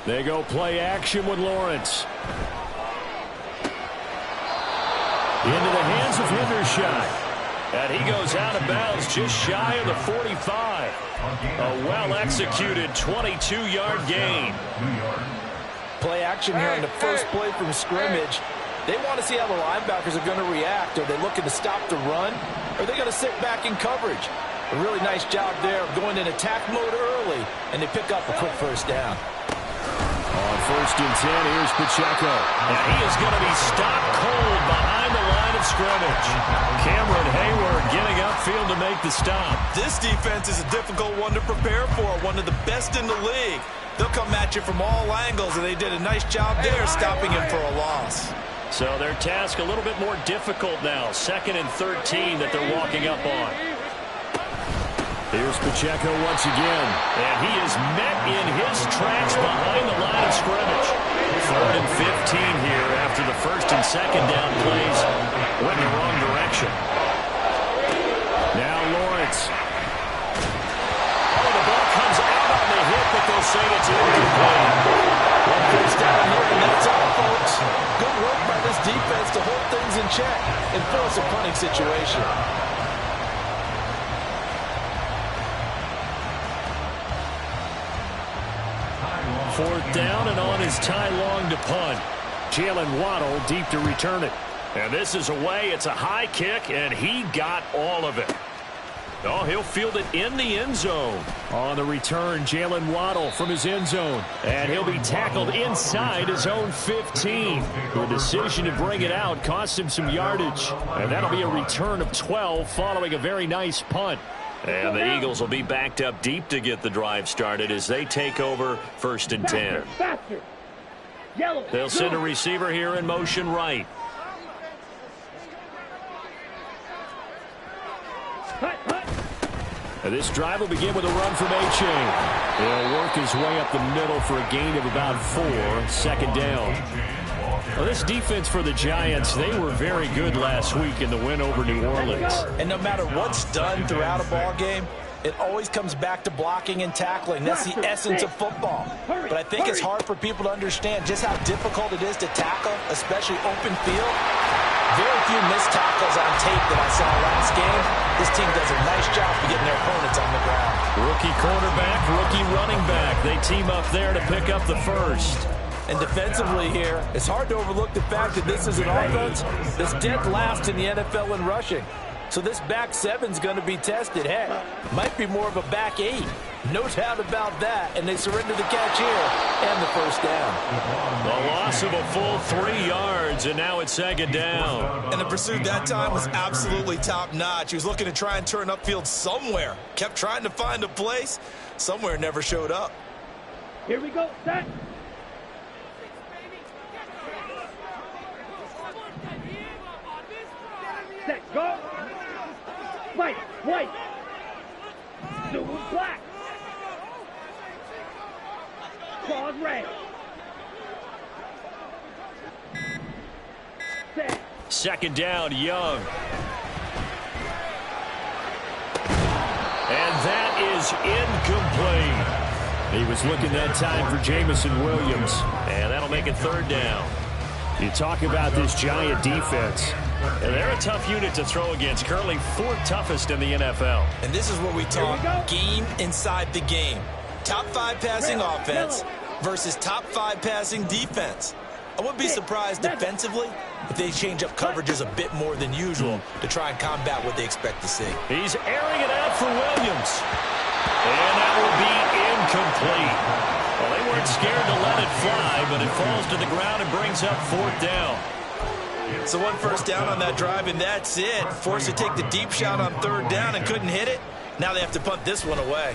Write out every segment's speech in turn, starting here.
They go play action with Lawrence. Into the hands of Hendershot. And he goes out of bounds just shy of the 45. A well-executed 22-yard gain. Play action here on the first play from scrimmage. They want to see how the linebackers are going to react. Are they looking to stop the run? Or are they going to sit back in coverage? A really nice job there of going in attack mode early, and they pick up a quick first down. On 1st and 10, here's Pacheco. And he is going to be stopped cold behind the line of scrimmage. Cameron Hayward getting upfield to make the stop. This defense is a difficult one to prepare for, one of the best in the league. They'll come at you from all angles, and they did a nice job there stopping him for a loss. So their task a little bit more difficult now. 2nd and 13 that they're walking up on. Here's Pacheco once again. And he is met in his tracks behind the line of scrimmage. 3rd and 15 here after the 1st and 2nd down plays went in the wrong direction. Now Lawrence. Oh, the ball comes out on the hit, but they'll say it's incomplete. One first down here, and that's all, folks. Good work by this defense to hold things in check and force a punting situation. 4th down, and on is Ty Long to punt. Jalen Waddle deep to return it. And this is away. It's a high kick, and he got all of it. Oh, he'll field it in the end zone. On the return, Jalen Waddle from his end zone. And he'll be tackled inside his own 15. The decision to bring it out cost him some yardage. And that'll be a return of 12 following a very nice punt. And the Eagles will be backed up deep to get the drive started as they take over 1st and 10. They'll send a receiver here in motion right. And this drive will begin with a run from A-Chain. He'll work his way up the middle for a gain of about 4. 2nd down. Well, this defense for the Giants, they were very good last week in the win over New Orleans. And no matter what's done throughout a ball game, it always comes back to blocking and tackling. That's the essence of football. But I think it's hard for people to understand just how difficult it is to tackle, especially open field. Very few missed tackles on tape that I saw last game. This team does a nice job of getting their opponents on the ground. Rookie quarterback, rookie running back. They team up there to pick up the first. And defensively here, it's hard to overlook the fact that this is an offense that's dead last in the NFL in rushing. So this back seven's going to be tested. Heck, might be more of a back 8. No doubt about that. And they surrender the catch here and the first down. The loss of a full 3 yards, and now it's 2nd down. And the pursuit that time was absolutely top-notch. He was looking to try and turn upfield somewhere. Kept trying to find a place. Somewhere never showed up. Here we go. Set. Set. Go. White. White. Blue. Black. Claws red. Set. 2nd down, Young. And that is incomplete. He was looking that time for Jamison Williams. And that'll make it 3rd down. You talk about this Giant defense. And they're a tough unit to throw against. Currently 4th toughest in the NFL. And this is where we talk game inside the game. Top 5 passing offense versus top 5 passing defense. I wouldn't be surprised defensively if they change up coverages a bit more than usual to try and combat what they expect to see. He's airing it out for Williams. And that will be incomplete. Well, they weren't scared to let it fly, but it falls to the ground and brings up 4th down. So 1 first down on that drive, and that's it. Forced to take the deep shot on 3rd down and couldn't hit it. Now they have to punt this one away.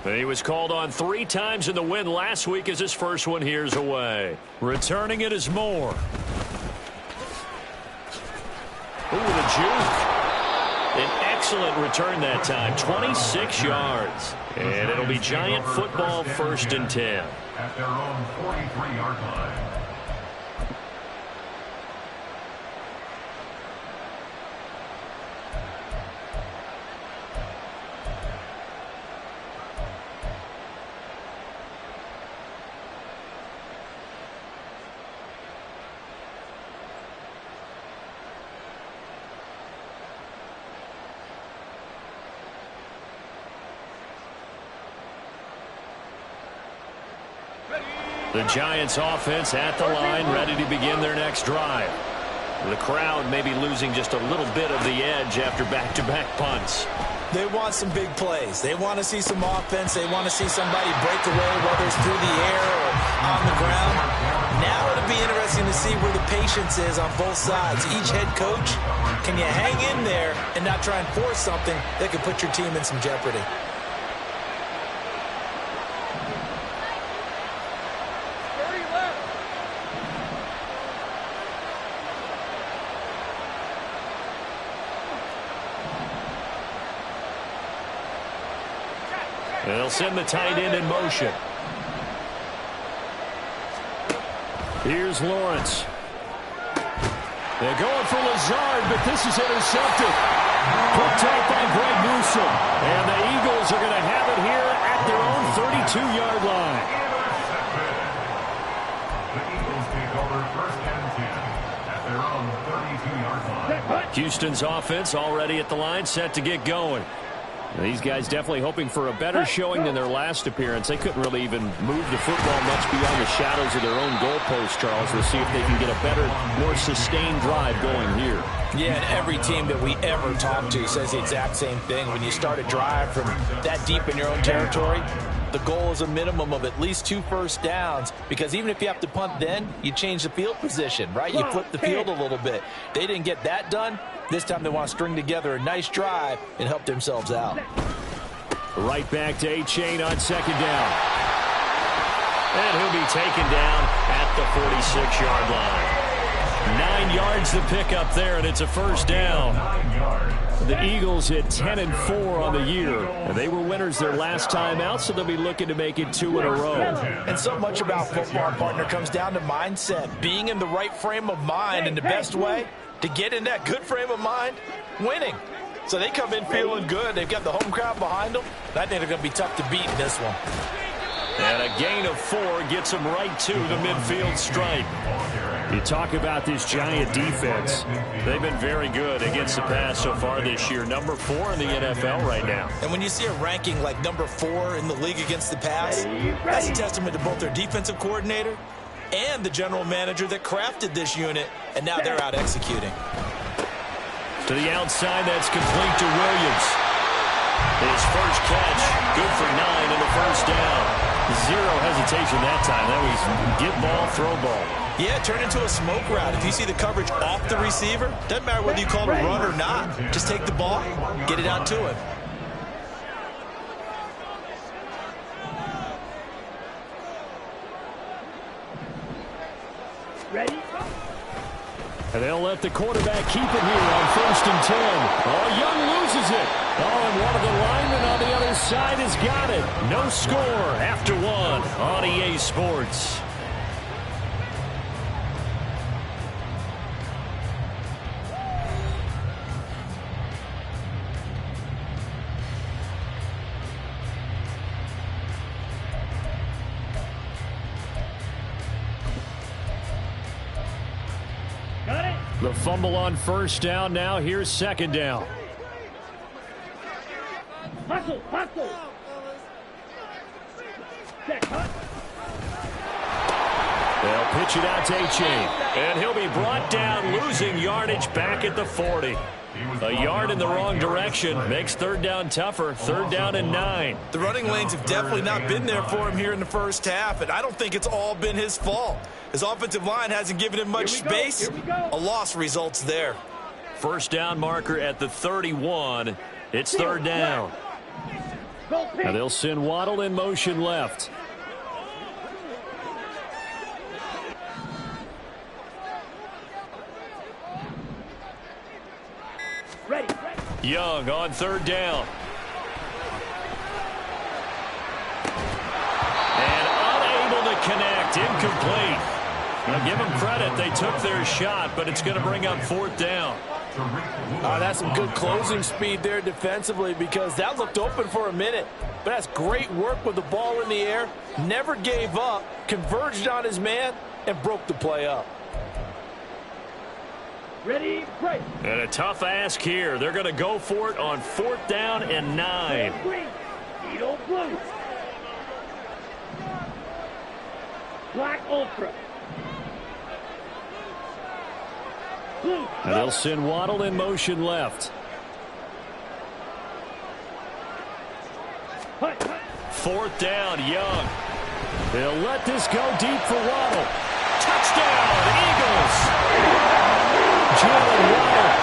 He was called on 3 times in the win last week as his first one here's away. Returning it is Moore. Ooh, the juke. An excellent return that time. 26 yards. And it'll be Giant football 1st and 10. At their own 43-yard line. The Giants offense at the line, ready to begin their next drive. The crowd may be losing just a little bit of the edge after back-to-back punts. They want some big plays. They want to see some offense. They want to see somebody break away, whether it's through the air or on the ground. Now it'll be interesting to see where the patience is on both sides. Each head coach, can you hang in there and not try and force something that could put your team in some jeopardy? They'll send the tight end in motion. Here's Lawrence. They're going for Lazard, but this is intercepted. Picked off by Greg Newsome. And the Eagles are going to have it here at their own 32-yard line. The Eagles take over first and 10 at their own 32-yard line. Houston's offense already at the line, set to get going. These guys definitely hoping for a better showing than their last appearance. They couldn't really even move the football much beyond the shadows of their own goalpost, Charles. We'll see if they can get a better, more sustained drive going here. Yeah, and every team that we ever talk to says the exact same thing. When you start a drive from that deep in your own territory, the goal is a minimum of at least 2 first downs, because even if you have to punt then, you change the field position, right? You flip the field a little bit. They didn't get that done. This time they want to string together a nice drive and help themselves out. Right back to A-Chain on second down. And he'll be taken down at the 46-yard line. 9 yards to pick up there, and it's a first down. The Eagles hit 10-4 on the year. And they were winners their last time out, so they'll be looking to make it 2 in a row. And so much about football, partner, comes down to mindset. Being in the right frame of mind, and the best way to get in that good frame of mind, winning. So they come in feeling good. They've got the home crowd behind them. I think they're going to be tough to beat in this one. And a gain of 4 gets them right to the midfield stripe. You talk about this Giant defense. They've been very good against the pass so far this year. Number 4 in the NFL right now. And when you see a ranking like number 4 in the league against the pass, that's a testament to both their defensive coordinator and the general manager that crafted this unit, and now they're out executing. To the outside, that's complete to Williams. His first catch, good for 9 and a first down. Zero hesitation that time. That was get ball, throw ball. Yeah, turn into a smoke route. If you see the coverage off the receiver, doesn't matter whether you call it a run or not. Just take the ball, get it out to him. Ready? And they'll let the quarterback keep it here on first and 10. Oh, Young loses it. Oh, and one of the linemen on the other side has got it. No score after 1 on EA Sports. The fumble on first down. Now here's second down. Hustle, hustle. Set, cut. They'll pitch it out to A-Chain. And he'll be brought down, losing yardage back at the 40. A yard in the wrong direction makes third down tougher. Third down and 9. The running lanes have definitely not been there for him here in the first half, and I don't think it's all been his fault. His offensive line hasn't given him much space. A loss results there. First down marker at the 31. It's third down. Now they'll send Waddle in motion left. Ready. Young on third down. And unable to connect. Incomplete. Now give them credit. They took their shot, but it's going to bring up fourth down. That's some good closing speed there defensively, because that looked open for a minute. But that's great work with the ball in the air. Never gave up, converged on his man, and broke the play up. Ready, break. And a tough ask here. They're going to go for it on fourth down and 9. Green, Edo blue. Black Ultra. Blue. And they'll send Waddle in motion left. Fourth down, Young. They'll let this go deep for Waddle. Touchdown, Eagles! Jalen Waddle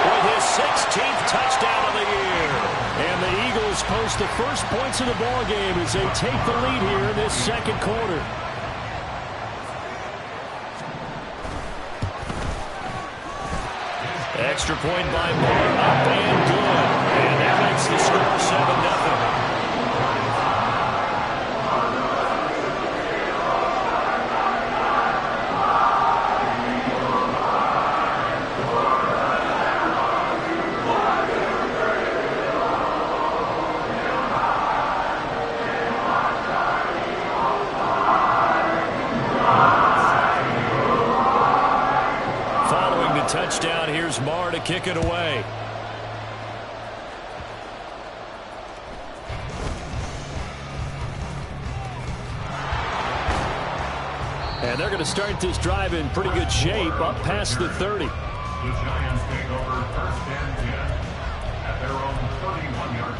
with his 16th touchdown of the year. And the Eagles post the first points of the ball game as they take the lead here in this second quarter. Extra point by Moore, up and good. And that makes the score 7-0. Touchdown, here's Marr to kick it away. And they're going to start this drive in pretty good shape, up past the 30. The Giants take over first and 10 at their own 31-yard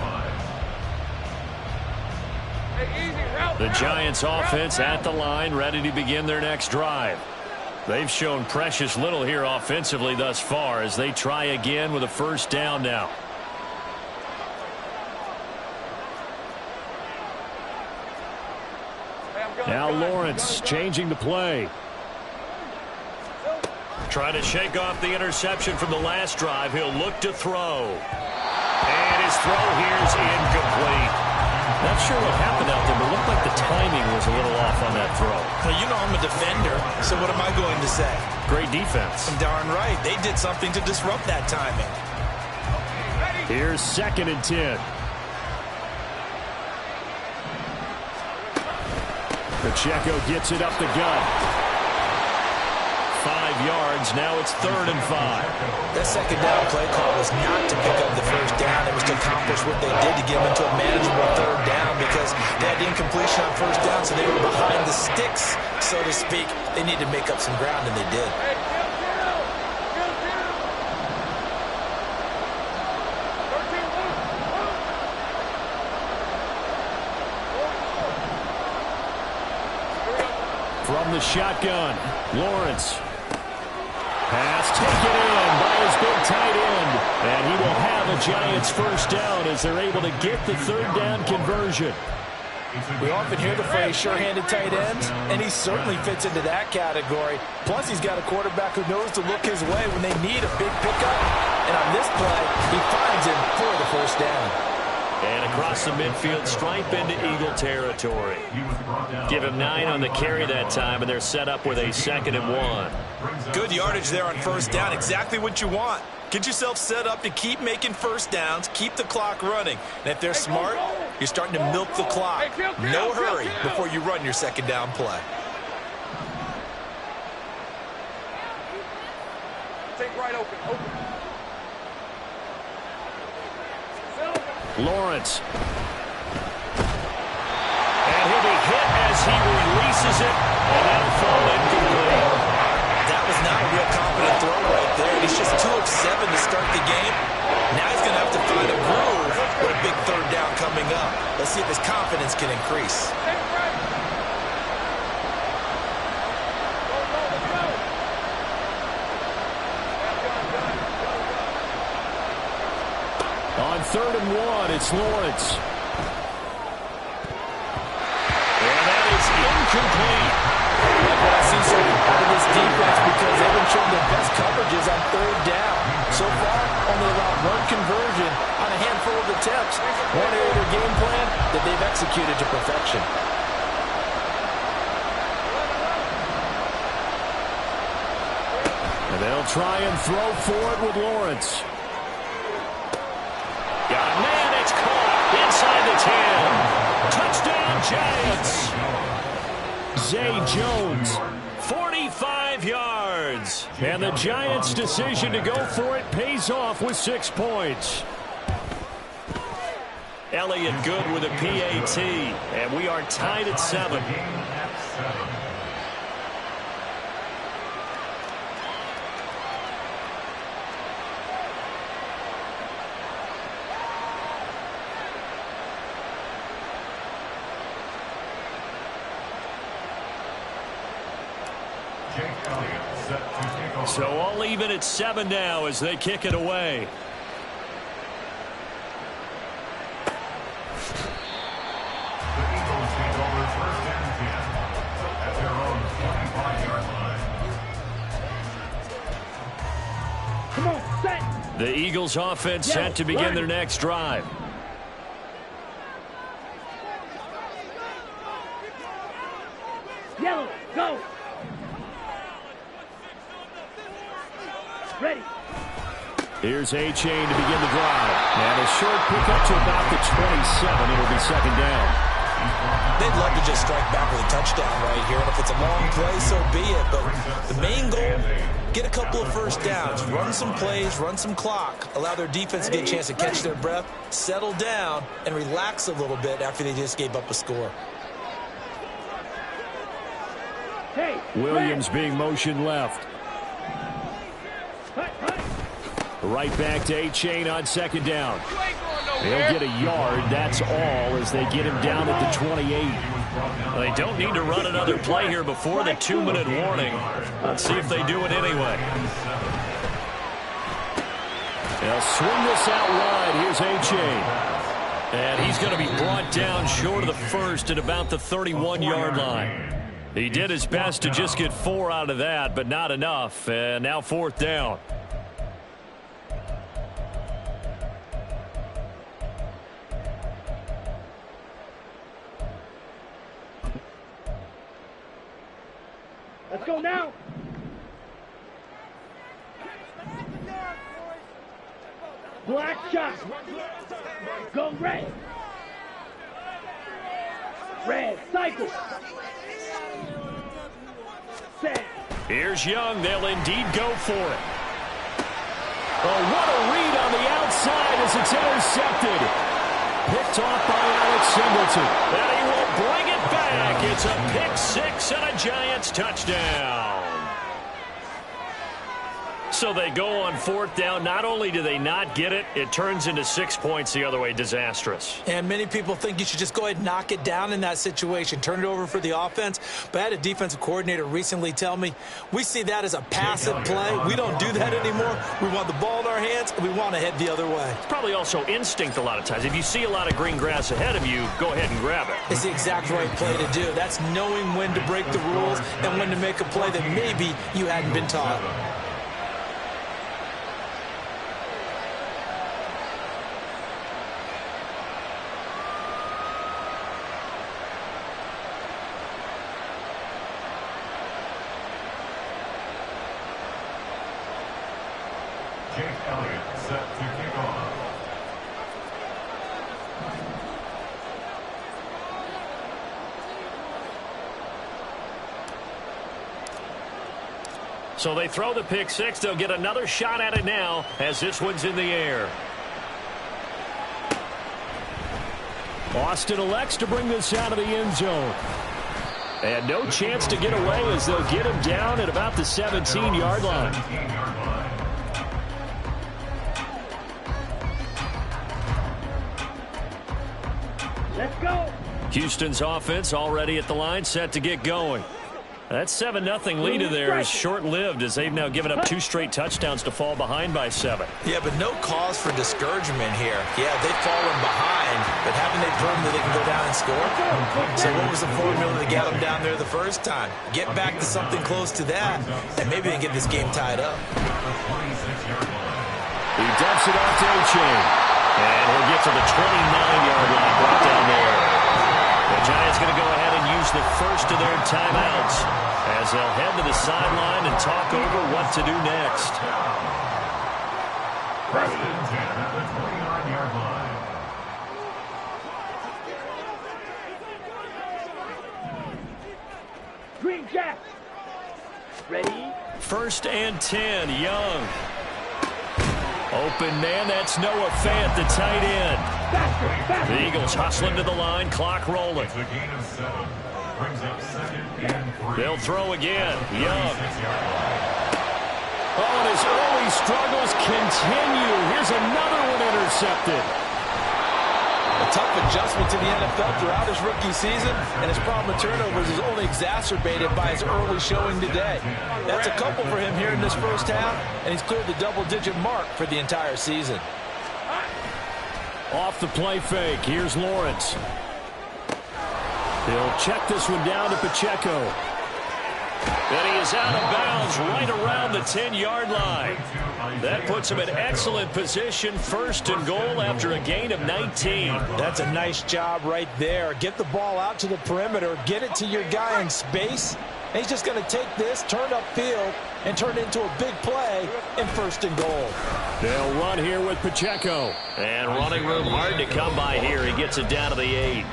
line. The Giants offense at the line, ready to begin their next drive. They've shown precious little here offensively thus far as they try again with a first down now. Now Lawrence changing the play. Trying to shake off the interception from the last drive. He'll look to throw. And his throw here is incomplete. Not sure what happened out there, but it looked like the timing was a little off on that throw. Well, you know I'm a defender, so what am I going to say? Great defense. Darn right. They did something to disrupt that timing. Here's 2nd and 10. Pacheco gets it up the gut. 5 yards. Now it's 3rd and 5. That second down play call was not to pick up the first down. It was to accomplish what they did to get them into a manageable 3rd down because they had incompletion on first down, so they were behind the sticks, so to speak. They needed to make up some ground, and they did. From the shotgun, Lawrence. Pass taken in by his big tight end. And he will have a Giants first down as they're able to get the 3rd down conversion. We often hear the phrase sure-handed tight ends, and he certainly fits into that category. Plus, he's got a quarterback who knows to look his way when they need a big pickup. And on this play, he finds him for the first down. And across the midfield, stripe into Eagle territory. Give him 9 on the carry that time, and they're set up with a 2nd and 1. Good yardage there on first down. Exactly what you want. Get yourself set up to keep making first downs, keep the clock running. And if they're smart, you're starting to milk the clock. No hurry before you run your 2nd down play. Take right open. Lawrence. And he'll be hit as he releases it, and that'll fall incomplete. That was not a real confident throw right there. And he's just 2 of 7 to start the game. Now he's going to have to find a groove with a big 3rd down coming up. Let's see if his confidence can increase. On 3rd and 1, it's Lawrence. And that is incomplete. Like what I've seen so far out of this defense because they've been showing their best coverages on 3rd down. So far, only allowed 1 conversion on a handful of attempts. One area of their game plan that they've executed to perfection. And they'll try and throw for it with Lawrence. Got a man, it's caught inside the 10. Touchdown, Giants. Zay Jones, 45 yards. And the Giants' decision to go for it pays off with 6 points. Elliott good with a PAT, and we are tied at 7. So all even at 7 now as they kick it away. The Eagles take over first and 10 at their own 25-yard line. Come on, set. The Eagles offense set to begin their next drive. Yellow, go. Ready. Here's A-Chain to begin the drive. And a short pickup to about the 27. It'll be second down. They'd love to just strike back with a touchdown right here. And if it's a long play, so be it. But the main goal, get a couple of first downs. Run some plays, run some clock. Allow their defense to get a chance to catch their breath, settle down, and relax a little bit after they just gave up a score. Hey, Williams being motioned left. Right back to A-Chain on second down. They'll get a yard. That's all as they get him down at the 28. Well, they don't need to run another play here before the 2-minute warning. Let's see if they do it anyway. They'll swing this out wide. Here's A-Chain. And he's going to be brought down short of the first at about the 31-yard line. He did his best to just get 4 out of that, but not enough. And now fourth down. Let's go now. Black shot. Go red. Red, cycle. Set. Here's Young. They'll indeed go for it. Oh, what a read on the outside as it's intercepted. Picked off by Alex Singleton. And he will bring it back. It's a pick six and a Giants touchdown. So they go on fourth down. Not only do they not get it, it turns into 6 points the other way. Disastrous. And many people think you should just go ahead and knock it down in that situation. Turn it over for the offense. But I had a defensive coordinator recently tell me, we see that as a passive play. We don't do that anymore. We want the ball in our hands, and we want to head the other way. It's probably also instinct a lot of times. If you see a lot of green grass ahead of you, go ahead and grab it. It's the exact right play to do. That's knowing when to break the rules and when to make a play that maybe you hadn't been taught. Set to kick off. So they throw the pick six. They'll get another shot at it now as this one's in the air. Austin elects to bring this out of the end zone. And no chance to get away as they'll get him down at about the 17-yard line. Let's go. Houston's offense already at the line, set to get going. That 7-0 lead of theirs is short-lived as they've now given up 2 straight touchdowns to fall behind by 7. Yeah, but no cause for discouragement here. Yeah, they've fallen behind, but haven't they proven that they can go down and score? So what was the formula to get them down there the first time? Get back to something close to that, and maybe they can get this game tied up. He dumps it off to A-Chain. And he'll get to the 29-yard line, brought down there. The Giants going to go ahead and use the first of their timeouts as they'll head to the sideline and talk over what to do next. First and 10 at the 29-yard line. Green Jack. Ready? First and 10, Young. Open man, that's Noah Fant, the tight end. The Eagles hustling to the line, clock rolling. It's a gain of 7. Brings up second and 3. They'll throw again. Young. Oh, and his early struggles continue. Here's another one intercepted. A tough adjustment to the NFL throughout his rookie season, and his problem with turnovers is only exacerbated by his early showing today. That's a couple for him here in this first half, and he's cleared the double-digit mark for the entire season. Off the play fake, here's Lawrence. He'll check this one down to Pacheco. And he is out of bounds right around the 10-yard line. That puts him in excellent position, 1st and goal after a gain of 19. That's a nice job right there. Get the ball out to the perimeter, get it to your guy in space, and he's just going to take this, turn upfield, and turn it into a big play in 1st and goal. They'll run here with Pacheco. And running room hard to come by here. He gets it down to the 8.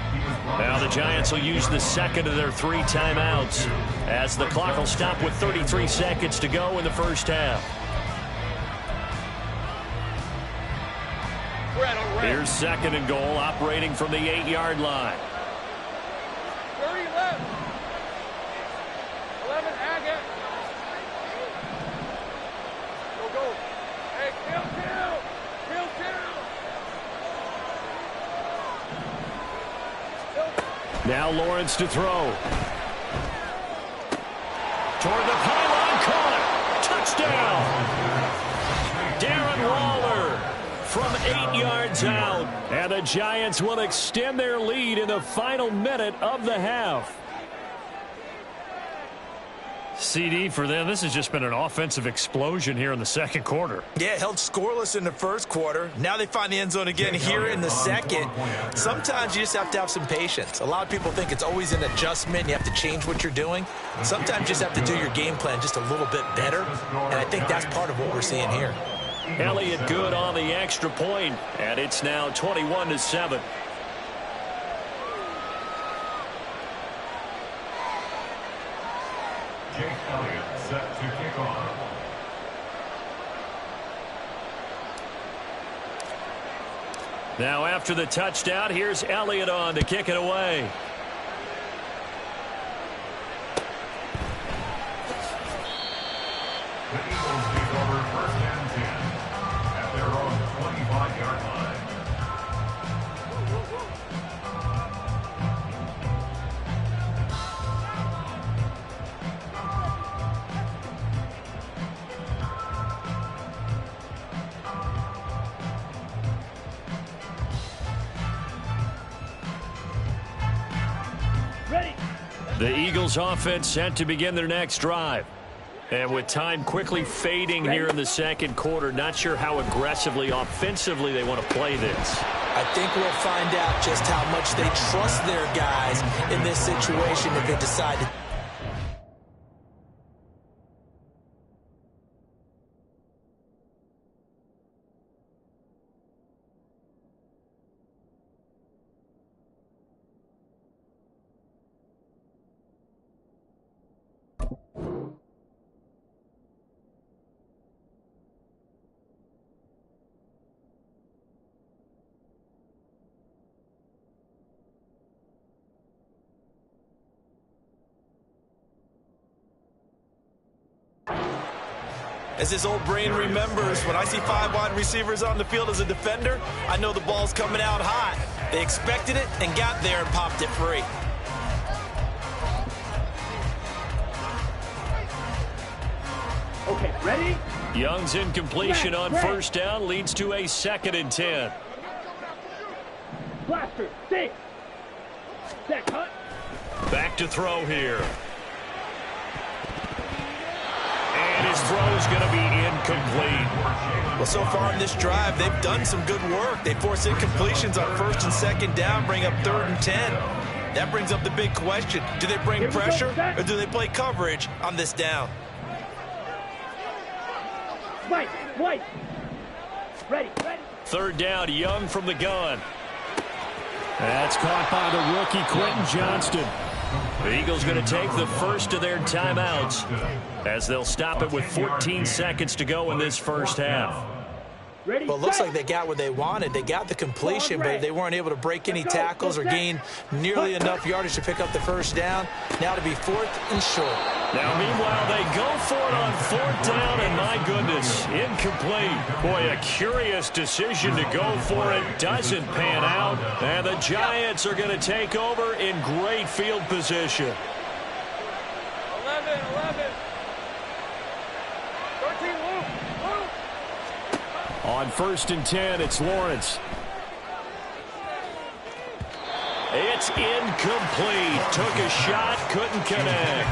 Now the Giants will use the second of their 3 timeouts as the clock will stop with 33 seconds to go in the first half. Here's 2nd and goal, operating from the 8-yard line. 30 left. 11 Agate. Go. Hey, kill. Now Lawrence to throw. Toward the pylon, caught it. Touchdown. Darren Waller from 8 yards out. And the Giants will extend their lead in the final minute of the half. CD for them, this has just been an offensive explosion here in the second quarter. Yeah, held scoreless in the first quarter. Now they find the end zone again here in the second. Sometimes you just have to have some patience. A lot of people think it's always an adjustment. You have to change what you're doing. Sometimes you just have to do your game plan just a little bit better. And I think that's part of what we're seeing here. Elliott good on the extra point, and it's now 21-7. Jake Elliott set to kick off. Now after the touchdown, here's Elliott on to kick it away. The Eagles take over 1st and 10 at their own 25-yard line. Ready. The Eagles offense set to begin their next drive. And with time quickly fading here in the second quarter, not sure how aggressively, offensively they want to play this. I think we'll find out just how much they trust their guys in this situation if they decide to. As his old brain remembers, when I see 5 wide receivers on the field as a defender, I know the ball's coming out hot. They expected it and got there and popped it free. Okay, ready? Young's incompletion on 1st down leads to a 2nd and 10. Blaster, 6. Set, cut. Back to throw here. And his throw is going to be incomplete. Well, so far in this drive, they've done some good work. They force incompletions on 1st and 2nd down, bring up 3rd and 10. That brings up the big question. Do they bring pressure or do they play coverage on this down? White. Ready. 3rd down, Young from the gun. That's caught by the rookie Quentin Johnston. The Eagles going to take the first of their timeouts as they'll stop it with 14 seconds to go in this first half. Ready, well, it looks like they got what they wanted. They got the completion, but they weren't able to break any tackles or gain nearly enough yardage to pick up the first down. Now to be 4th and short. Now, meanwhile, they go for it on 4th down, and my goodness, incomplete. Boy, a curious decision to go for it. Doesn't pan out, and the Giants are going to take over in great field position. 11. 13, Luke. On 1st and 10, it's Lawrence. It's incomplete. Took a shot, couldn't connect.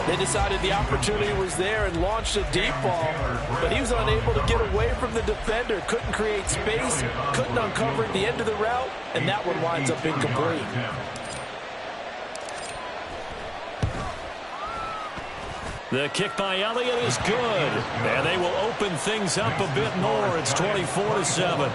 They decided the opportunity was there and launched a deep ball, but he was unable to get away from the defender. Couldn't create space, couldn't uncover the end of the route, and that one winds up incomplete. The kick by Elliott is good, and they will open things up a bit more. It's 24-7.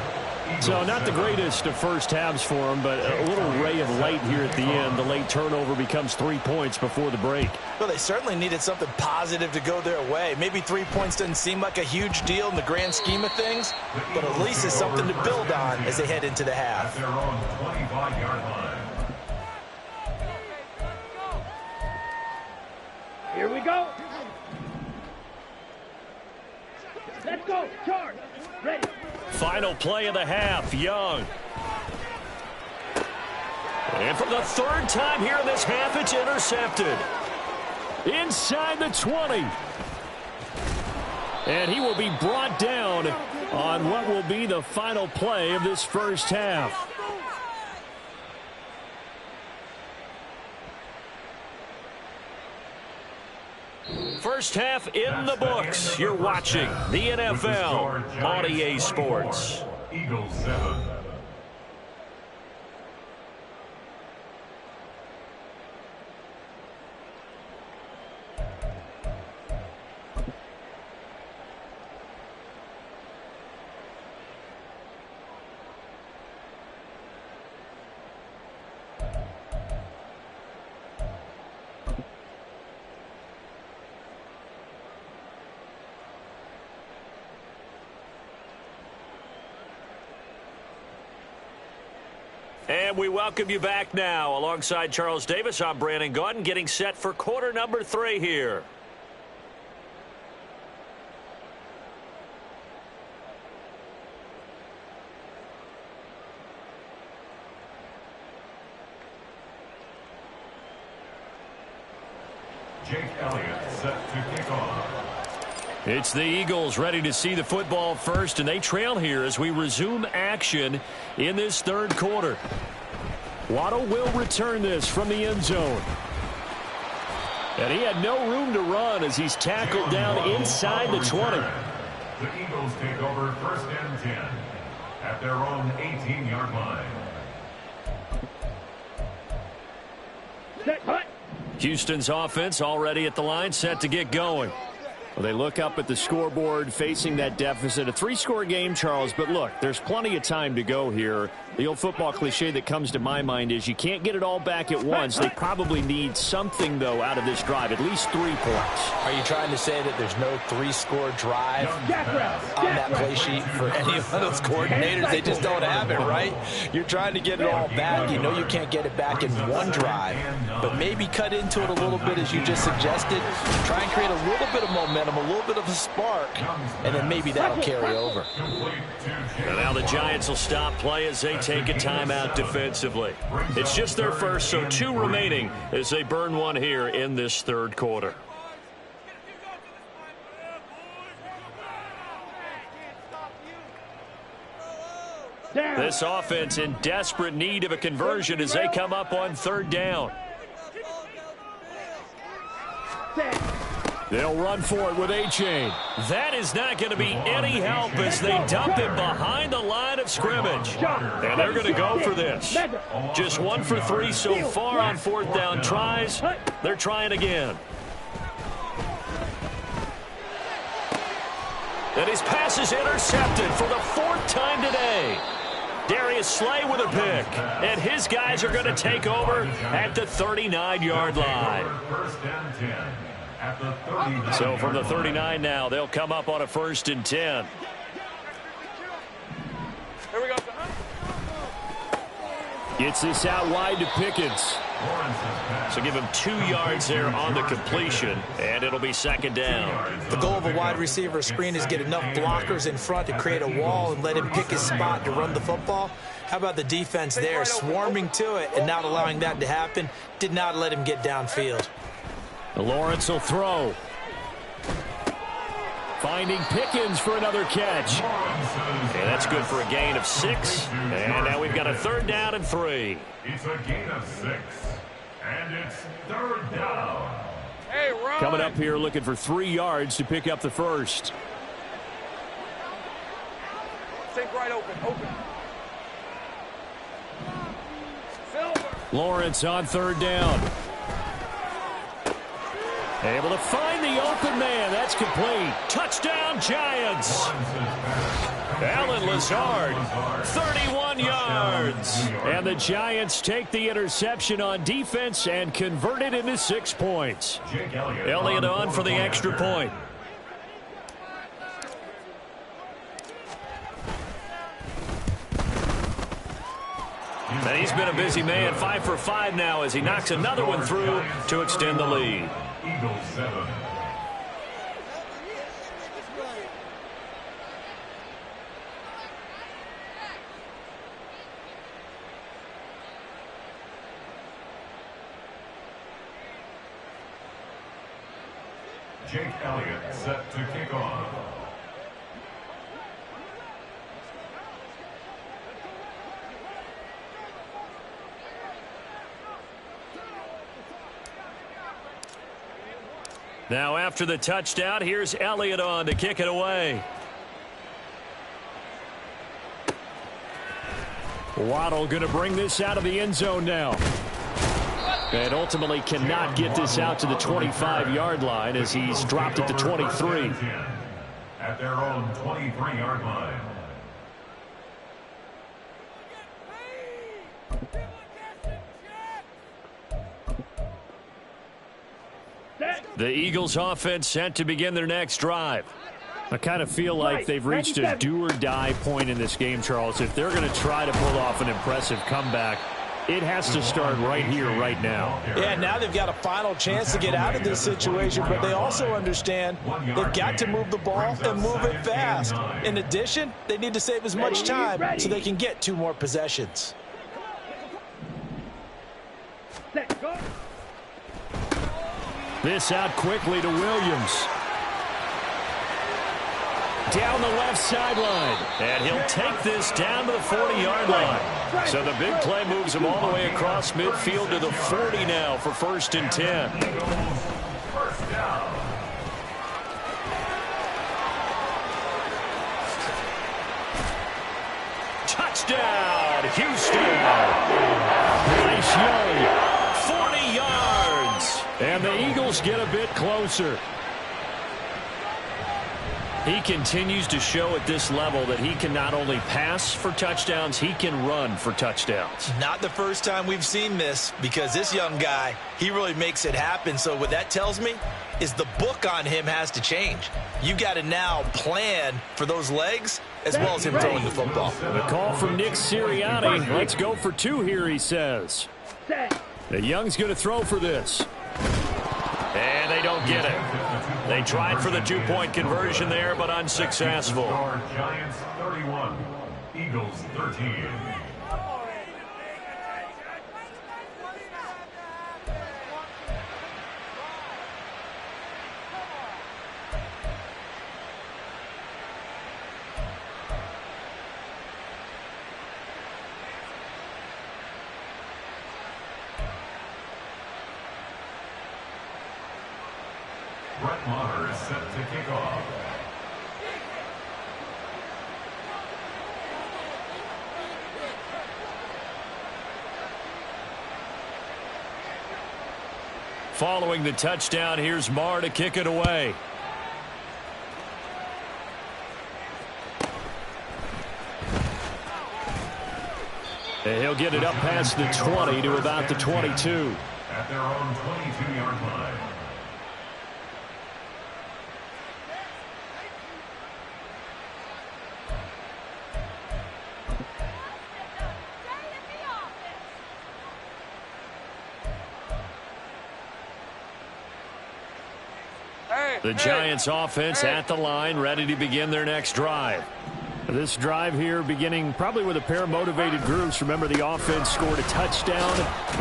So not the greatest of first halves for them, but a little ray of light here at the end. The late turnover becomes 3 points before the break. Well, they certainly needed something positive to go their way. Maybe 3 points doesn't seem like a huge deal in the grand scheme of things, but at least it's something to build on as they head into the half. Their own 25-yard line. Here we go. Let's go. Charge. Ready. Final play of the half, Young. And for the 3rd time here in this half, it's intercepted. Inside the 20. And he will be brought down on what will be the final play of this first half. First half in the books. You're watching the NFL on EA Sports. Eagles 7. And we welcome you back now. Alongside Charles Davis, I'm Brandon Gaudin, getting set for quarter number 3 here. Jake Elliott set to kick off. It's the Eagles ready to see the football first, and they trail here as we resume action in this 3rd quarter. Waddle will return this from the end zone. And he had no room to run as he's tackled down inside the 20. The Eagles take over 1st and 10 at their own 18-yard line. Set. Hut. Houston's offense already at the line, set to get going. Well, they look up at the scoreboard facing that deficit. A 3-score game, Charles, but look, there's plenty of time to go here. The old football cliche that comes to my mind is you can't get it all back at once. They probably need something, though, out of this drive, at least 3 points. Are you trying to say that there's no 3-score drive on that play sheet for any of those coordinators? They just don't have it, right? You're trying to get it all back. You know you can't get it back in one drive, but maybe cut into it a little bit as you just suggested. Try and create a little bit of momentum, a little bit of a spark, and then maybe that'll carry over. And now the Giants will stop play as they take a timeout defensively. It's just their first, so 2 remaining as they burn one here in this 3rd quarter. This offense in desperate need of a conversion as they come up on 3rd down. They'll run for it with A-Chain. That is not going to be any help as they dump him behind the line of scrimmage. And they're going to go for this. Just 1 for 3 so far on 4th down tries. They're trying again. And his pass is intercepted for the 4th time today. Darius Slay with a pick. And his guys are going to take over at the 39-yard line. So from the 39 now, they'll come up on a 1st and 10. Here we go. Gets this out wide to Pickens. So give him 2 yards there on the completion, and it'll be second down. The goal of a wide receiver screen is get enough blockers in front to create a wall and let him pick his spot to run the football. How about the defense there, swarming to it and not allowing that to happen? Did not let him get downfield. Lawrence will throw. Finding Pickens for another catch. And that's good for a gain of 6. And now we've got a 3rd down and 3. It's a gain of 6. And it's 3rd down. Hey, run. Coming up here looking for 3 yards to pick up the first. Sink right open. Silver. Lawrence on 3rd down. Able to find the open man. That's complete. Touchdown, Giants. Alan Lazard, 31 yards. And the Giants take the interception on defense and convert it into 6 points. Elliott on for the extra point. And he's been a busy man, 5 for 5 now as he knocks another one through to extend the lead. Eagles 7. Jake Elliott set to kick off. Now after the touchdown, here's Elliott on to kick it away. Waddle going to bring this out of the end zone now. And ultimately cannot get this out to the 25-yard line as he's dropped it to 23. At their own 23-yard line. The Eagles offense set to begin their next drive. I kind of feel like they've reached a do-or-die point in this game, Charles. If they're going to try to pull off an impressive comeback, it has to start right here, right now. Yeah, now they've got a final chance to get out of this situation, but they also understand they've got to move the ball and move it fast. In addition, they need to save as much time so they can get 2 more possessions. Set, go. This out quickly to Williams. Down the left sideline. And he'll take this down to the 40-yard line. So the big play moves him all the way across midfield to the 40 now for 1st and 10. First down. Touchdown, Houston. Bryce Young, 40 yards. And the Eagles get a bit closer. He continues to show at this level that he can not only pass for touchdowns, he can run for touchdowns. Not the first time we've seen this, because this young guy, he really makes it happen. So what that tells me is the book on him has to change. You got to now plan for those legs as well as him throwing the football. The call from Nick Sirianni. Let's go for 2 here, he says. The Young's going to throw for this. And they don't get it. They tried for the 2-point conversion there, but unsuccessful. Giants 31, Eagles 13. Brett Maher is set to kick off. Following the touchdown, here's Maher to kick it away. And he'll get it up past the 20 to about the 22. At their own 22-yard line. The Giants offense at the line, ready to begin their next drive. This drive here beginning probably with a pair of motivated groups. Remember, the offense scored a touchdown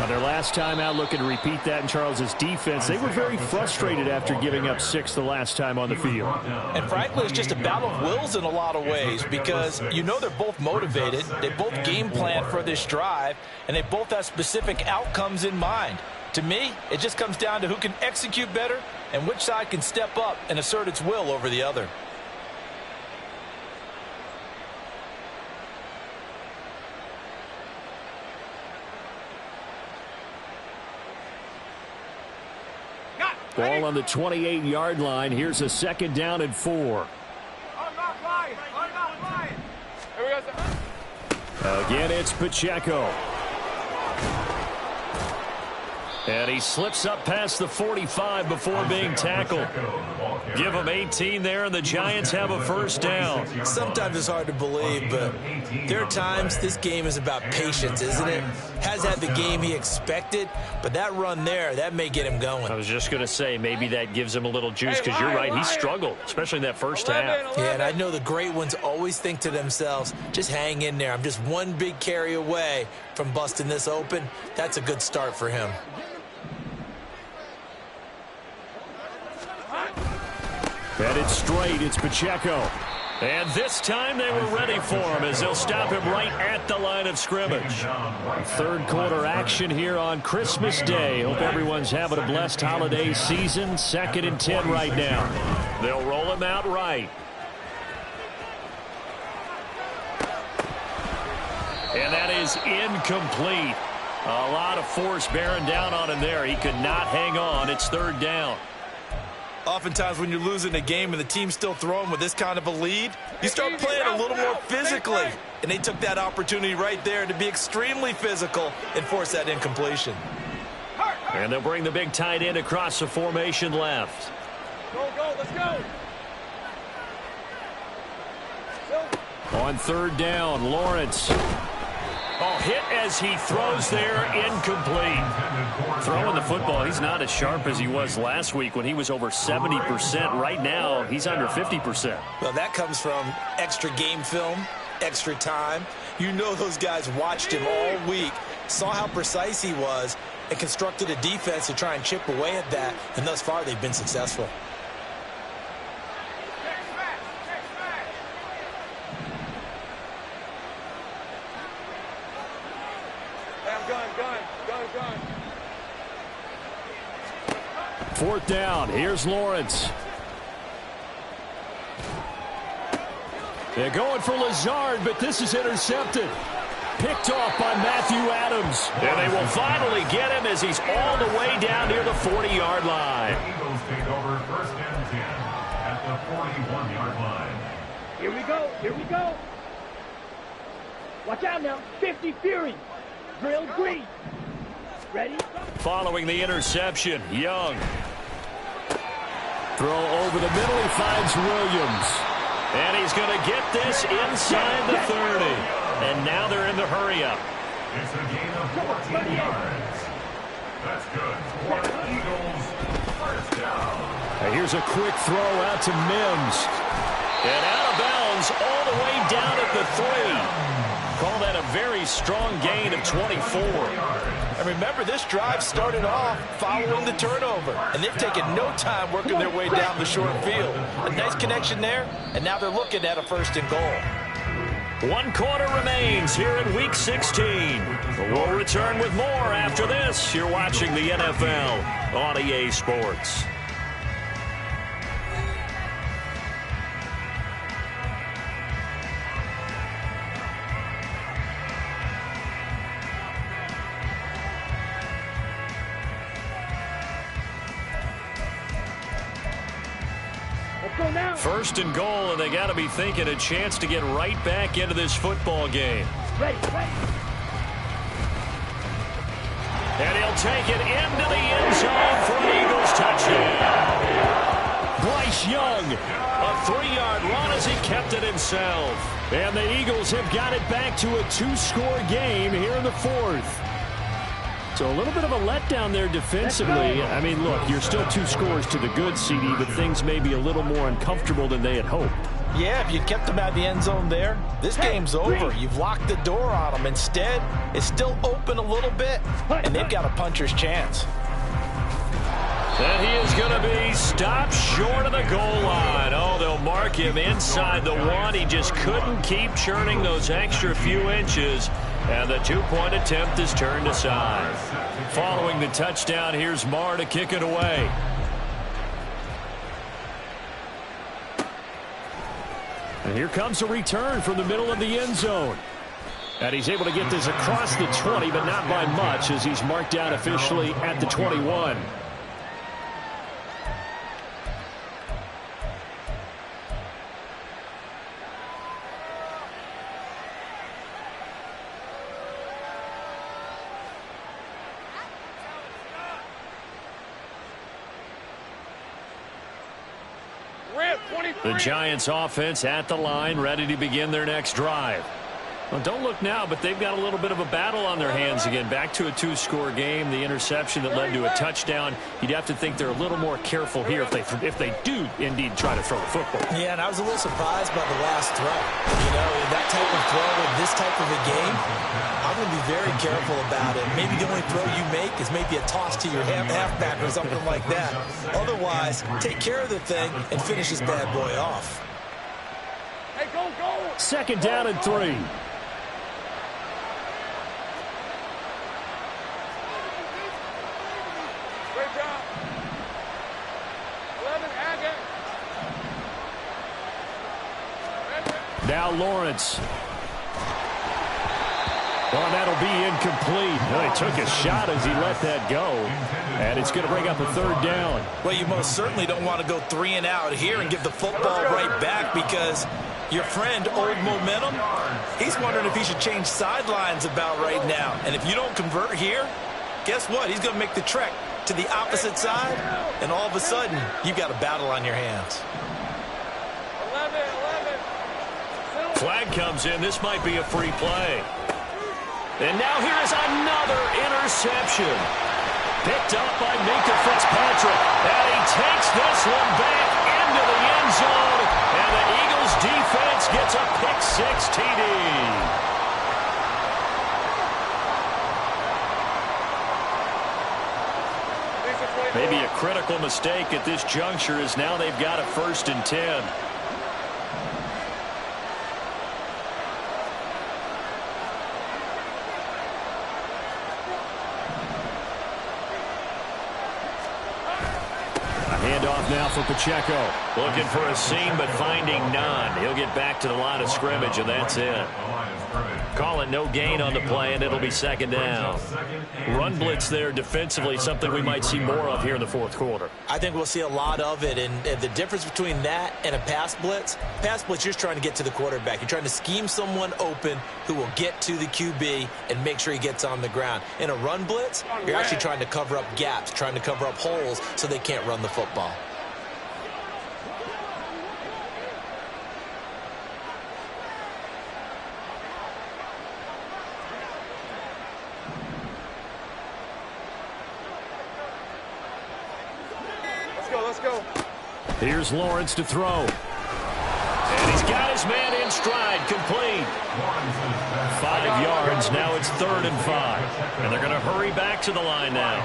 on their last time out, looking to repeat that in Charles's defense. They were very frustrated after giving up 6 the last time on the field. And frankly, it's just a battle of wills in a lot of ways because you know they're both motivated. They both game plan for this drive, and they both have specific outcomes in mind. To me, it just comes down to who can execute better and which side can step up and assert its will over the other. Ball on the 28-yard line. Here's a 2nd down and 4. I'm not flying. I'm not flying. Here we go. Again, it's Pacheco. And he slips up past the 45 before being tackled. Give him 18 there, and the Giants have a 1st down. Sometimes it's hard to believe, but there are times this game is about patience, isn't it? Has had the game he expected, but that run there, that may get him going. I was just going to say, maybe that gives him a little juice, because you're right, he struggled, especially in that first half. Yeah, and I know the great ones always think to themselves, just hang in there. I'm just one big carry away from busting this open. That's a good start for him. Headed straight, it's Pacheco. And this time they were ready for him as they'll stop him right at the line of scrimmage. 3rd quarter action here on Christmas Day. Hope everyone's having a blessed holiday season. 2nd and 10 right now. They'll roll him out right. And that is incomplete. A lot of force bearing down on him there. He could not hang on. It's 3rd down. Oftentimes when you're losing a game and the team's still throwing with this kind of a lead, you start playing a little more physically. And they took that opportunity right there to be extremely physical and force that incompletion. And they'll bring the big tight end across the formation left. Go, let's go. On 3rd down, Lawrence. Oh, hit as he throws there, incomplete. Throwing the football, he's not as sharp as he was last week when he was over 70%. Right now, he's under 50%. Well, that comes from extra game film, extra time. You know those guys watched him all week, saw how precise he was, and constructed a defense to try and chip away at that, and thus far they've been successful. Gun. 4th down. Here's Lawrence. They're going for Lazard, but this is intercepted. Picked off by Matthew Adams. And they will finally get him as he's all the way down near the 40-yard line. The Eagles take over 1st and 10 at the 41-yard line. Here we go. Watch out now. 50 Fury. Drill green. Ready? Following the interception, Young. Throw over the middle, he finds Williams. And he's going to get this inside the 30. And now they're in the hurry-up. It's a gain of 14 yards. That's good for the Eagles. 1st down. Now here's a quick throw out to Mims. And out of bounds all the way down at the 3. Call that a very strong gain of 24. And remember, this drive started off following the turnover, and they've taken no time working their way down the short field. A nice connection there, and now they're looking at a 1st and goal. 1 quarter remains here in Week 16. We'll return with more after this. You're watching the NFL on EA Sports. Now. 1st and goal, and they got to be thinking a chance to get right back into this football game. Ready. And he'll take it into the end zone for an Eagles touchdown. Bryce Young, a 3-yard run as he kept it himself. And the Eagles have got it back to a 2-score game here in the 4th. So a little bit of a letdown there defensively. I mean, look, you're still 2 scores to the good, CD, but things may be a little more uncomfortable than they had hoped. Yeah, if you kept them out of the end zone there, this game's over. You've locked the door on them. Instead, it's still open a little bit, and they've got a puncher's chance. And he is going to be stopped short of the goal line. Oh, they'll mark him inside the 1. He just couldn't keep churning those extra few inches. And the 2-point attempt is turned aside. Following the touchdown, here's Marr to kick it away. And here comes a return from the middle of the end zone. And he's able to get this across the 20, but not by much, as he's marked down officially at the 21. The Giants offense at the line, ready to begin their next drive. Well, don't look now, but they've got a little bit of a battle on their hands again. Back to a 2-score game. The interception that led to a touchdown. You'd have to think they're a little more careful here if they do indeed try to throw the football. Yeah, and I was a little surprised by the last throw. You know, in that type of throw in this type of a game, I'm going to be very careful about it. Maybe the only throw you make is maybe a toss to your halfback or something like that. Otherwise, take care of the thing and finish this bad boy off. Hey, go, go! 2nd down and 3. Great job. 11, Agate. Now Lawrence. Well, that'll be incomplete. Well, he took a shot as he let that go. And it's going to bring up a 3rd down. Well, you most certainly don't want to go 3 and out here and give the football right back, because your friend, Old Momentum, he's wondering if he should change sidelines about right now. And if you don't convert here, guess what? He's going to make the trek to the opposite side, and all of a sudden, you've got a battle on your hands. 11. Flag comes in. This might be a free play. And now here is another interception. Picked up by Minka Fitzpatrick. And he takes this one back into the end zone. And the Eagles defense gets a pick-6 TD. Maybe a critical mistake at this juncture, as now they've got a 1st and 10. Handoff now for Pacheco. Looking for a seam, but finding none. He'll get back to the line of scrimmage, and that's it. Call it no gain on the play, and it'll be 2nd down. Run blitz there defensively, something we might see more of here in the 4th quarter. I think we'll see a lot of it, and the difference between that and a pass blitz, you're just trying to get to the quarterback. You're trying to scheme someone open who will get to the QB and make sure he gets on the ground. In a run blitz, you're actually trying to cover up gaps, trying to cover up holes so they can't run the football. Let's go. Here's Lawrence to throw. And he's got his man in stride, complete. 5 yards, now it's 3rd and 5. And they're going to hurry back to the line now.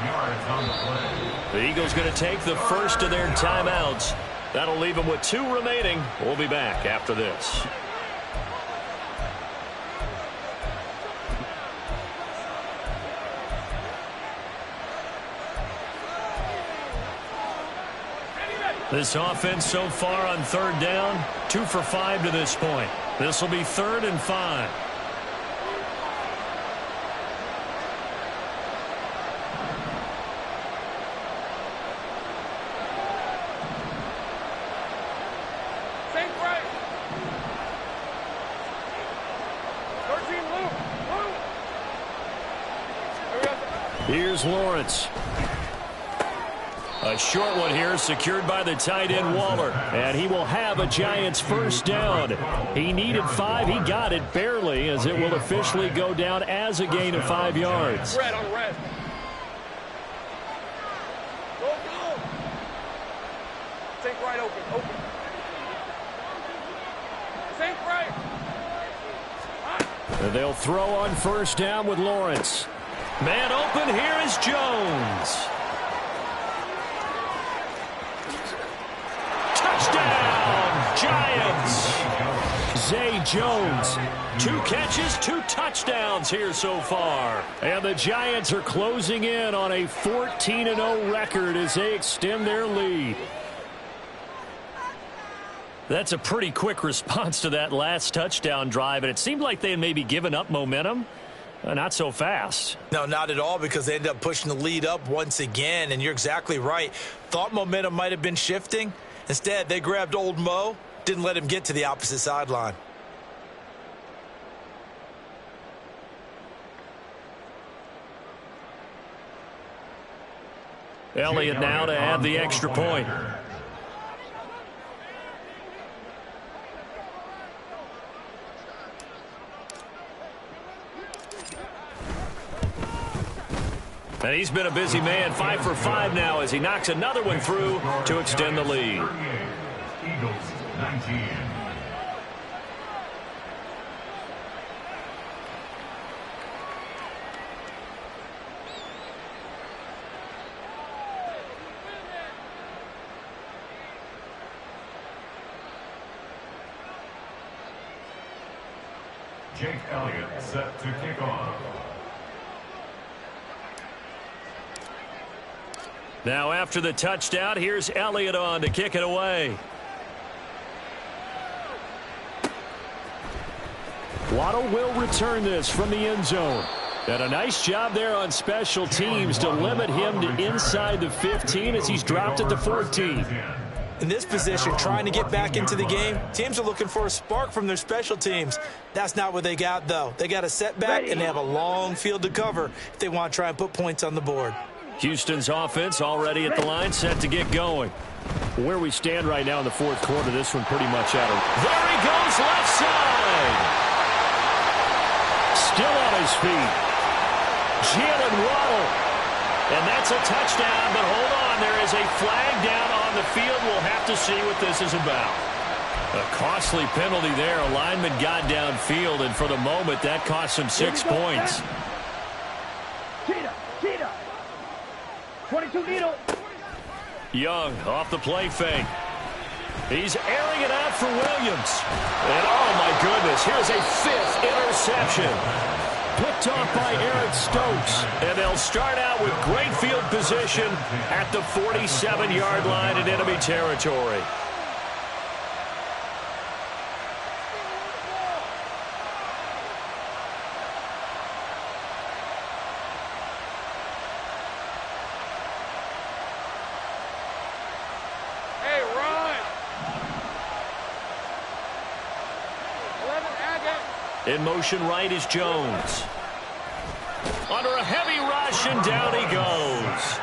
The Eagles going to take the first of their timeouts. That'll leave them with 2 remaining. We'll be back after this. This offense so far on 3rd down, 2 for 5 to this point. This will be 3rd and 5. Same right. 13, Lou. Here's Lawrence. A short one here, secured by the tight end Waller. And he will have a Giants 1st down. He needed 5. He got it barely, as it will officially go down as a gain of 5 yards. Red on red. open, open. Same frame. They'll throw on first down with Lawrence. Man open, here is Jones. Touchdown, Giants. Zay Jones, 2 catches, 2 touchdowns here so far. And the Giants are closing in on a 14-0 record as they extend their lead. That's a pretty quick response to that last touchdown drive, and it seemed like they had maybe given up momentum. Not so fast. No, not at all, because they ended up pushing the lead up once again, and you're exactly right. Thought momentum might have been shifting. Instead, they grabbed old Mo, didn't let him get to the opposite sideline. Elliott now to add the extra point. And he's been a busy man, 5 for 5 now as he knocks another one through to extend the lead. Eagles 19. Jake Elliott set to kick off. Now after the touchdown, here's Elliott on to kick it away. Waddle will return this from the end zone. And a nice job there on special teams to limit him to inside the 15 as he's dropped at the 14. In this position, trying to get back into the game, teams are looking for a spark from their special teams. That's not what they got, though. They got a setback, and they have a long field to cover if they want to try and put points on the board. Houston's offense already at the line, set to get going. Where we stand right now in the fourth quarter, this one pretty much out of... There he goes, left side! Still on his feet. Jalen Waddle. And that's a touchdown, but hold on, there is a flag down on the field. We'll have to see what this is about. A costly penalty there. A lineman got downfield, and for the moment, that cost him 6 points. Cheetah, cheetah. 22 needle. Young off the play fake. He's airing it out for Williams. And oh my goodness, here's a 5th interception. Picked off by Eric Stokes. And they'll start out with great field position at the 47-yard line in enemy territory. In motion right is Jones. Under a heavy rush, and down he goes.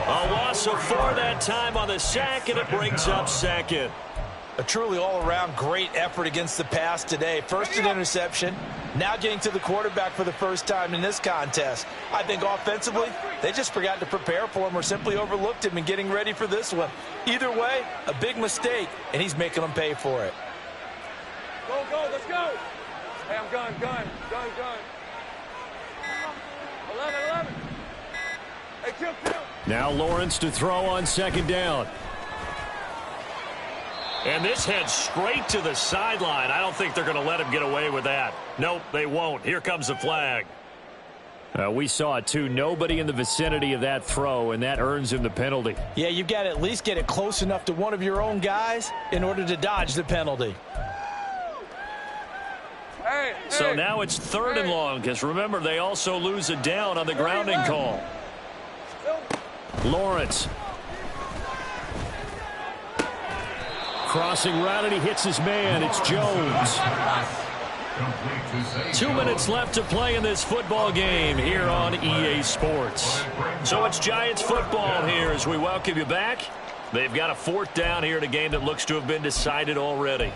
A loss of 4 that time on the sack, and it brings up 2nd. A truly all-around great effort against the pass today. First an interception, now getting to the quarterback for the first time in this contest. I think offensively, they just forgot to prepare for him or simply overlooked him in getting ready for this one. Either way, a big mistake, and he's making them pay for it. Go, go, let's go. Hey, I'm gun. 11. Hey, kill. Now Lawrence to throw on 2nd down. And this heads straight to the sideline. I don't think they're going to let him get away with that. Nope, they won't. Here comes the flag. We saw it, too. Nobody in the vicinity of that throw, and that earns him the penalty. Yeah, you've got to at least get it close enough to one of your own guys in order to dodge the penalty. So now it's 3rd and long, because remember, they also lose a down on the grounding call. Lawrence. Crossing route, and he hits his man. It's Jones. 2 minutes left to play in this football game here on EA Sports. So it's Giants football here as we welcome you back. They've got a 4th down here in a game that looks to have been decided already.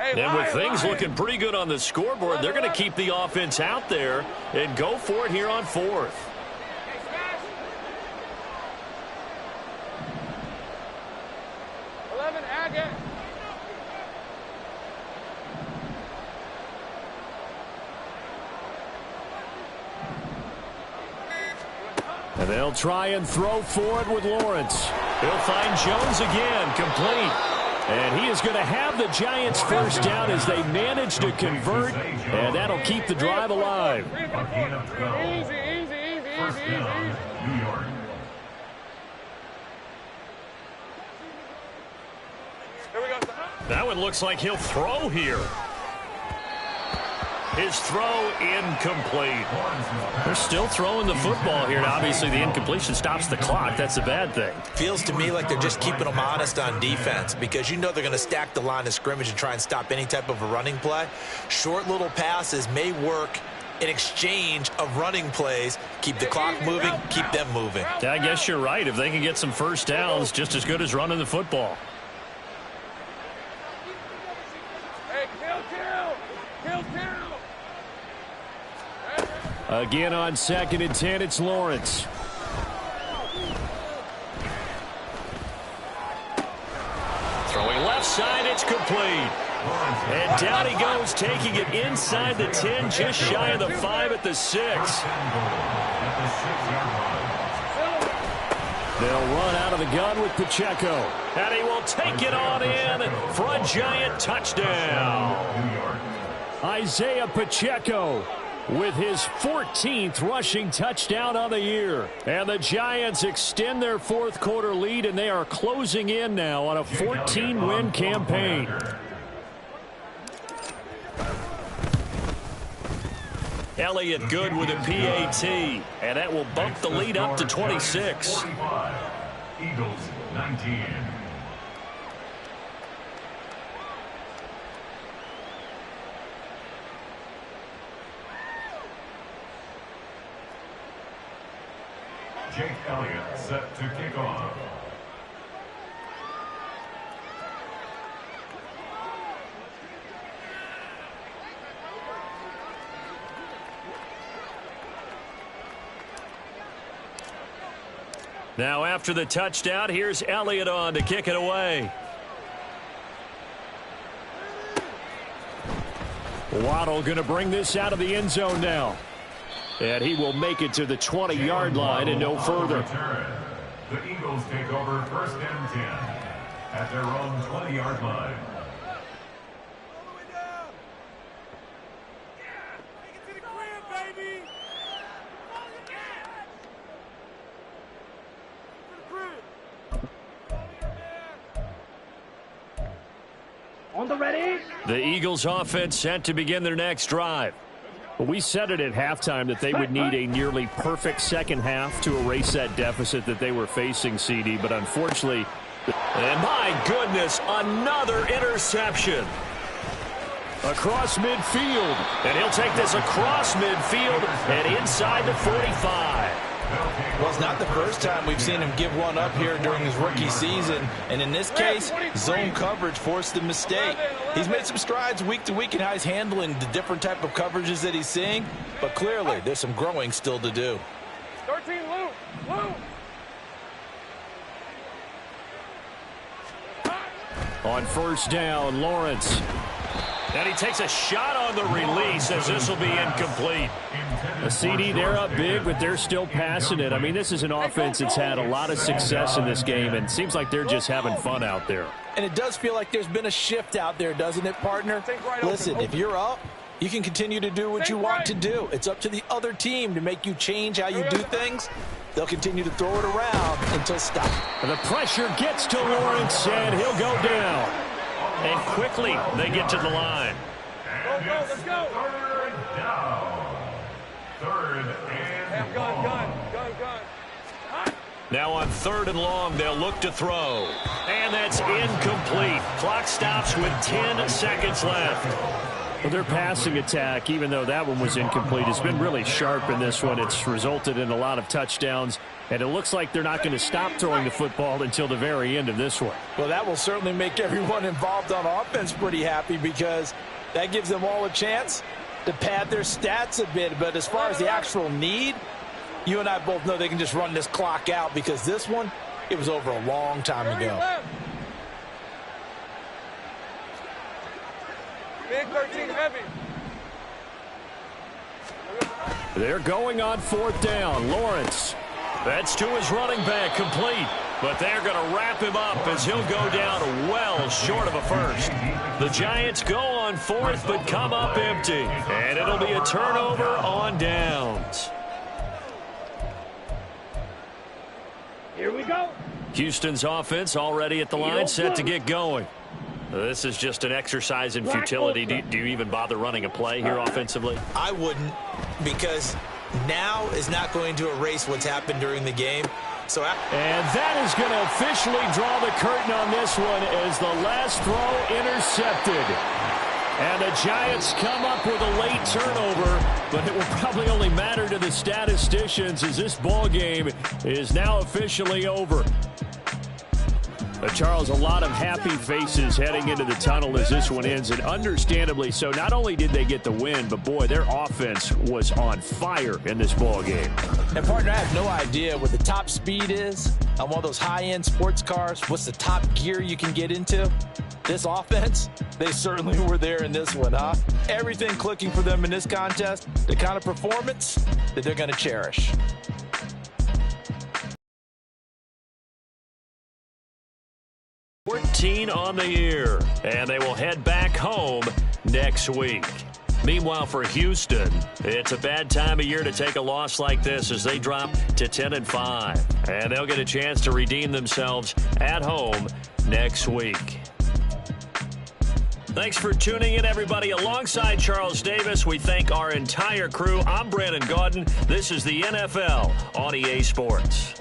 And with things looking pretty good on the scoreboard, they're going to keep the offense out there and go for it here on 4th. 11, Agate. And they'll try and throw for it with Lawrence. He'll find Jones again, complete. And he is going to have the Giants first down as they manage to convert, and that'll keep the drive alive. Easy. First down, New York. Here we go. That one looks like he'll throw here. His throw incomplete. They're still throwing the football here. And obviously, the incompletion stops the clock. That's a bad thing. Feels to me like they're just keeping them honest on defense because you know they're going to stack the line of scrimmage and try and stop any type of a running play. Short little passes may work in exchange of running plays. Keep the clock moving, keep them moving. I guess you're right. If they can get some first downs, just as good as running the football. Hey, kill. Again on 2nd and 10, it's Lawrence. Throwing left side, it's complete. And down he goes, taking it inside the 10, just shy of the 5 at the 6. They'll run out of the gun with Pacheco. And he will take it on in for a Giant touchdown. Isaiah Pacheco with his 14th rushing touchdown on the year. And the Giants extend their 4th quarter lead, and they are closing in now on a 14-win campaign. Elliott good with a PAT, and that will bump the lead up to 26. Eagles 19. Jake Elliott set to kick off. Now after the touchdown, here's Elliott on to kick it away. Waddle going to bring this out of the end zone now. And he will make it to the 20-yard line and no further. The Eagles take over 1st and 10 at their own 20-yard line. On the ready. The Eagles offense set to begin their next drive. Well, we said it at halftime that they would need a nearly perfect second half to erase that deficit that they were facing, CD, but unfortunately, and my goodness, another interception. Across midfield, and he'll take this across midfield and inside the 45. Well, it's not the first time we've seen him give one up here during his rookie season. And in this case, zone coverage forced the mistake. He's made some strides week to week in how he's handling the different type of coverages that he's seeing. But clearly, there's some growing still to do. 13, Luke. On 1st down, Lawrence. And he takes a shot on the release as this will be incomplete. A CD, they're up big, but they're still passing it. I mean, this is an offense that's had a lot of success in this game, and it seems like they're just having fun out there. And it does feel like there's been a shift out there, doesn't it, partner? Listen, if you're up, you can continue to do what you want to do. It's up to the other team to make you change how you do things. They'll continue to throw it around until stopped. And the pressure gets to Lawrence, and he'll go down. And quickly, they get to the line. Let's go. 3rd down. 3rd and Gun. Now on 3rd and long, they'll look to throw. And that's incomplete. Clock stops with 10 seconds left. Well, their passing attack, even though that one was incomplete, has been really sharp in this one. It's resulted in a lot of touchdowns And it looks like they're not going to stop throwing the football until the very end of this one. Well, that will certainly make everyone involved on offense pretty happy because that gives them all a chance to pad their stats a bit. But as far as the actual need, you and I both know they can just run this clock out because this one, it was over a long time ago. Big 13 heavy. They're going on 4th down. Lawrence. That's to his running back, complete. But they're going to wrap him up as he'll go down well short of a first. The Giants go on 4th but come up empty. And it'll be a turnover on downs. Here we go. Houston's offense already at the line, set to get going. This is just an exercise in futility. Do you even bother running a play here offensively? I wouldn't, because now is not going to erase what's happened during the game. And that is going to officially draw the curtain on this one as the last throw intercepted. And the Giants come up with a late turnover, but it will probably only matter to the statisticians as this ball game is now officially over. Charles, a lot of happy faces heading into the tunnel as this one ends, and understandably so. Not only did they get the win, but, boy, their offense was on fire in this ball game. And, partner, I have no idea what the top speed is on one of those high-end sports cars. What's the top gear you can get into? This offense, they certainly were there in this one, huh? Everything clicking for them in this contest, the kind of performance that they're going to cherish. On the year, and they will head back home next week. Meanwhile, for Houston, it's a bad time of year to take a loss like this as they drop to 10-5, and they'll get a chance to redeem themselves at home next week. Thanks for tuning in, everybody. Alongside Charles Davis, we thank our entire crew. I'm Brandon Gaudin. This is the NFL on EA Sports.